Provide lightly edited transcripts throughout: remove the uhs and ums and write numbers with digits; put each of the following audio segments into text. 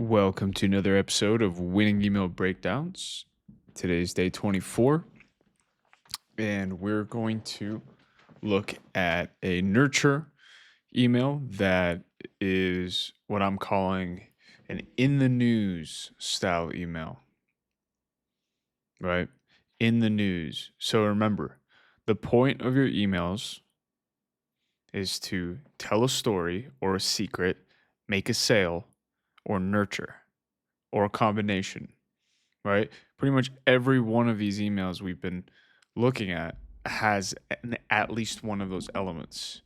Welcome to another episode of Winning Email Breakdowns. Today's day 24, and we're going to look at a nurture email that is what I'm calling an in the news style email, right? In the news. So remember, the point of your emails is to tell a story or a secret, make a sale, or nurture, or a combination, right? Pretty much every one of these emails we've been looking at has at least one of those elements.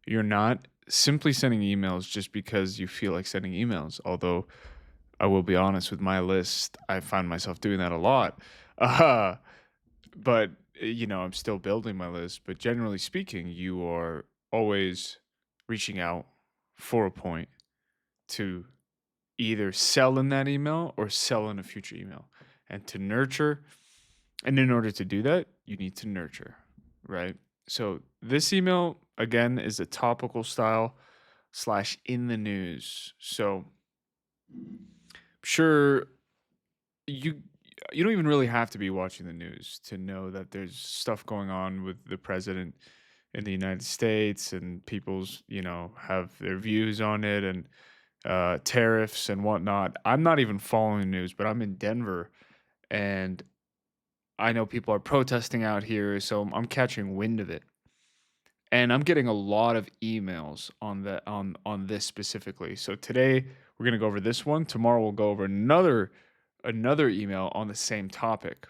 You're not simply sending emails just because you feel like sending emails, although I will be honest with my list, I find myself doing that a lot. Uh, but, I'm still building my list. But generally speaking, you are always reaching out for a point to either sell in that email or sell in a future email. And to nurture, and in order to do that, you need to nurture, right? So this email again is a topical style slash in the news. So sure, you you don't even really have to be watching the news to know that there's stuff going on with the president in the United States, and people's have their views on it, and tariffs and whatnot. I'm not even following the news, but I'm in Denver, and I know people are protesting out here, so I'm catching wind of it. And I'm getting a lot of emails on on this specifically. So today we're gonna go over this one. Tomorrow we'll go over another email on the same topic.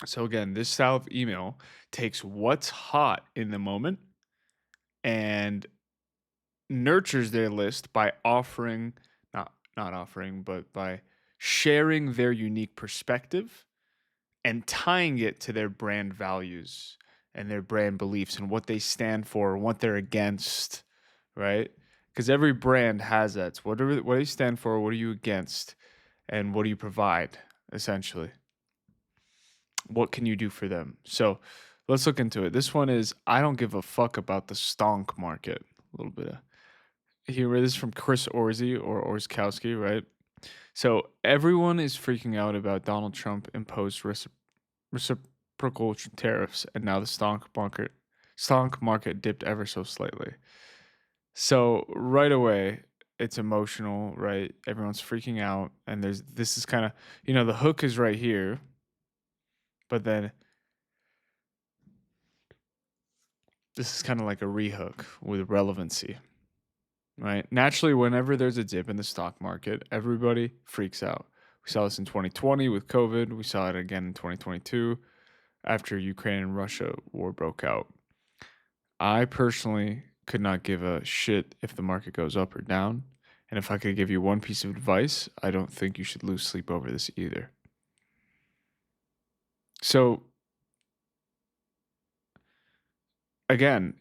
So again, this style of email takes what's hot in the moment and nurtures their list by offering, not offering, but by sharing their unique perspective and tying it to their brand values and their brand beliefs and what they stand for and what they're against, right? Because every brand has that. So what do you stand for? What are you against? And what do you provide, essentially? What can you do for them? So let's look into it. This one is I don't give a fuck about the stonk market. A little bit of here. This is from Chris Orzy or Orzkowski, right? So everyone is freaking out about Donald Trump imposed reciprocal tariffs, and now the stock market dipped ever so slightly. So right away, it's emotional, right? Everyone's freaking out, and this is kind of the hook is right here, but then this is kind of like a rehook with relevancy, right? Naturally, whenever there's a dip in the stock market, everybody freaks out. We saw this in 2020 with COVID. We saw it again in 2022 after Ukraine and Russia war broke out. I personally could not give a shit if the market goes up or down. And if I could give you one piece of advice, I don't think you should lose sleep over this either. So, again,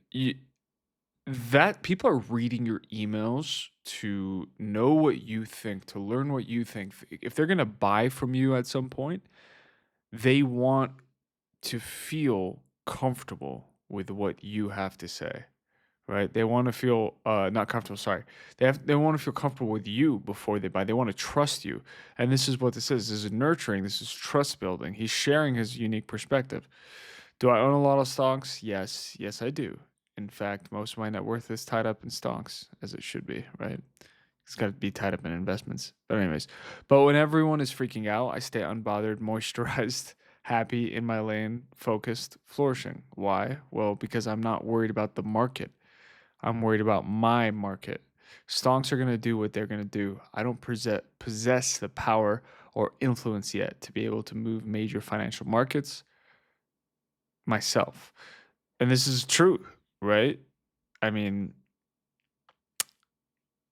that people are reading your emails to know what you think, to learn what you think. If they're going to buy from you at some point, they want to feel comfortable with what you have to say, right? They want to feel not comfortable. Sorry, they want to feel comfortable with you before they buy. They want to trust you, and this is what this is. This is nurturing. This is trust building. He's sharing his unique perspective. Do I own a lot of stocks? Yes, I do. In fact, most of my net worth is tied up in stocks, as it should be, right? It's got to be tied up in investments. But anyways, but when everyone is freaking out, I stay unbothered, moisturized, happy, in my lane, focused, flourishing. Why? Well, because I'm not worried about the market. I'm worried about my market. Stonks are going to do what they're going to do. I don't possess the power or influence yet to be able to move major financial markets myself. And this is true, right? I mean,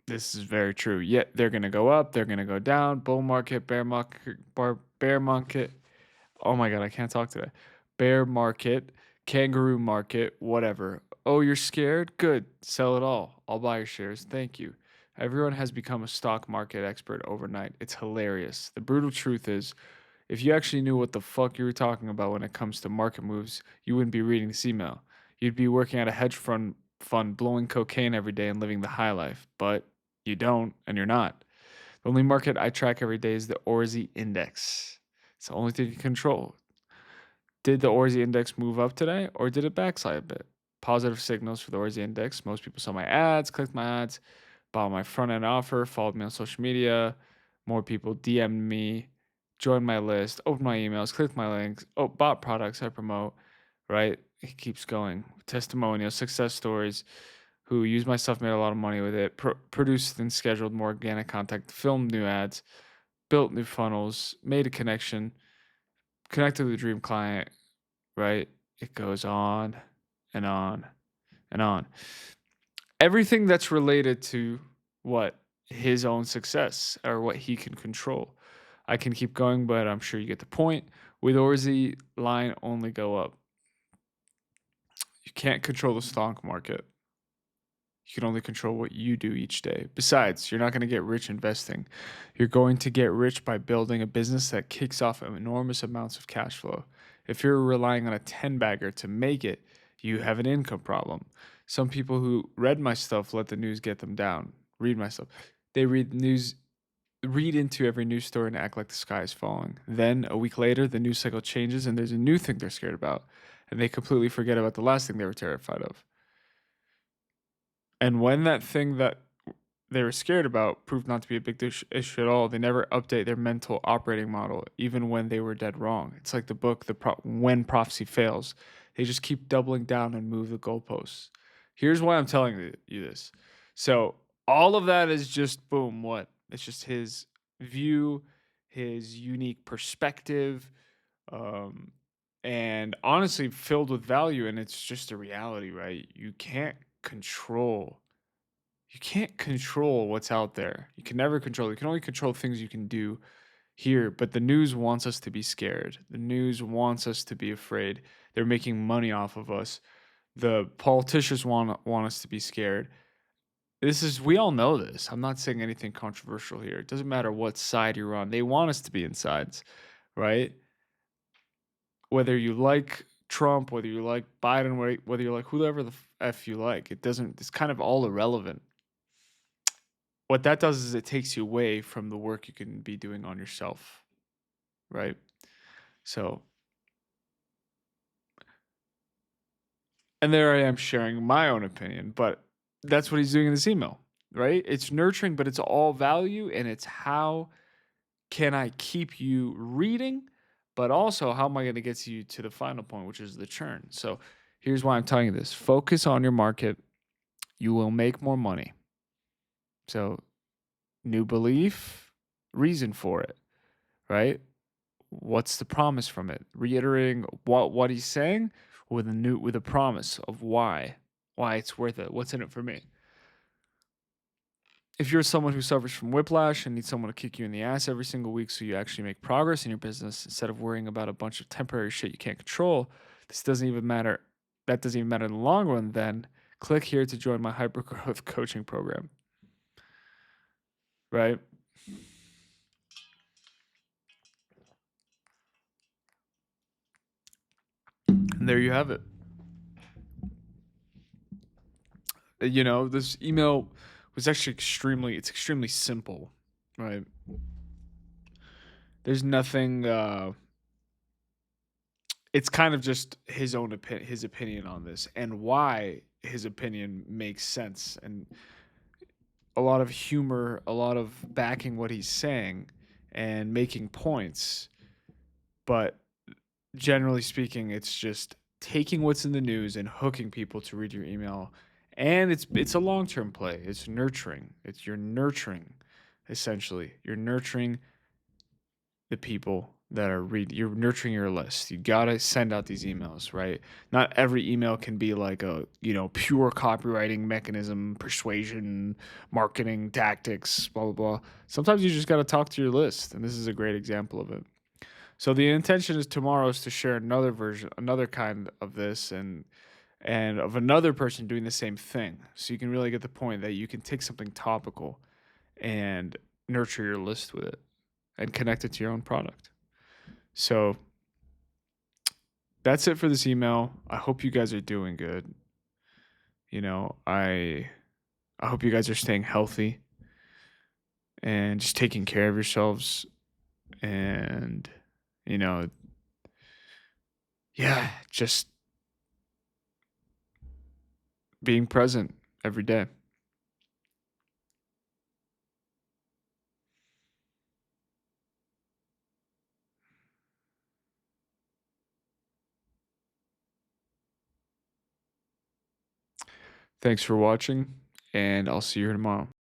this is very true. Yet they're going to go up, they're going to go down, bull market, bear market. Oh my god, I can't talk today. Bear market, kangaroo market, whatever. Oh, you're scared? Good. Sell it all. I'll buy your shares. Thank you. Everyone has become a stock market expert overnight. It's hilarious. The brutal truth is, if you actually knew what the fuck you were talking about when it comes to market moves, you wouldn't be reading this email. You'd be working at a hedge fund blowing cocaine every day and living the high life. But you don't, and you're not. The only market I track every day is the Orsi index. It's the only thing you can control. Did the Orsi index move up today or did it backslide a bit? Positive signals for the Orsi index. Most people saw my ads, clicked my ads, bought my front end offer, followed me on social media. More people DM'd me, joined my list, opened my emails, clicked my links, bought products I promote, right? It keeps going. Testimonials, success stories, who used my stuff, made a lot of money with it, produced and scheduled more organic content, filmed new ads, built new funnels, made a connection, connected with the dream client, right? It goes on and on and on. Everything that's related to what his own success or what he can control. I can keep going, but I'm sure you get the point. With Orsi, line only go up. You can't control the stock market. You can only control what you do each day. Besides, you're not going to get rich investing. You're going to get rich by building a business that kicks off enormous amounts of cash flow. If you're relying on a 10 bagger to make it, you have an income problem. Some people who read my stuff let the news get them down. Read my stuff. They read news, read into every news story and act like the sky is falling. Then a week later, the news cycle changes and there's a new thing they're scared about. And they completely forget about the last thing they were terrified of. And when that thing that they were scared about proved not to be a big issue at all, they never update their mental operating model, even when they were dead wrong. It's like the book, When Prophecy Fails. They just keep doubling down and move the goalposts. Here's why I'm telling you this. So all of that is just boom, what? It's just his view, his unique perspective, um, and honestly filled with value. And it's just a reality, right? You can't control what's out there. You can never control. You can only control things you can do here. But the news wants us to be scared. The news wants us to be afraid. They're making money off of us. The politicians want us to be scared. We all know this. I'm not saying anything controversial here. It doesn't matter what side you're on. They want us to be in sides, right? Whether you like Trump, whether you like Biden, whether you like whoever the F you like, it's kind of all irrelevant. What that does is it takes you away from the work you can be doing on yourself, right? So, and there I am sharing my own opinion, but that's what he's doing in this email, right? It's nurturing, but it's all value, and it's how can I keep you reading, but also how am I going to get you to the final point, which is the churn. So here's why I'm telling you this. Focus on your market. You will make more money. So new belief, reason for it, right? What's the promise from it? Reiterating what he's saying with a promise of why it's worth it. What's in it for me? If you're someone who suffers from whiplash and needs someone to kick you in the ass every single week so you actually make progress in your business instead of worrying about a bunch of temporary shit you can't control, this doesn't even matter. That doesn't even matter in the long run. Then click here to join my hypergrowth coaching program. Right? And there you have it. This email was actually extremely simple, right? There's nothing, it's kind of just his own his opinion on this and why his opinion makes sense, and a lot of humor, a lot of backing what he's saying and making points. But generally speaking, it's just taking what's in the news and hooking people to read your email. And it's a long-term play. It's nurturing. You're nurturing, essentially. You're nurturing the people that are you're nurturing your list. You got to send out these emails, right? Not every email can be like a, pure copywriting mechanism, persuasion, marketing tactics, blah, blah, blah. Sometimes you just got to talk to your list. And this is a great example of it. So the intention is tomorrow is to share another version, another kind of this, and of another person doing the same thing. So you can really get the point that you can take something topical and nurture your list with it and connect it to your own product. So that's it for this email. I hope you guys are doing good. I hope you guys are staying healthy. and just taking care of yourselves and, you know, yeah, just being present every day. Thanks for watching, and I'll see you tomorrow.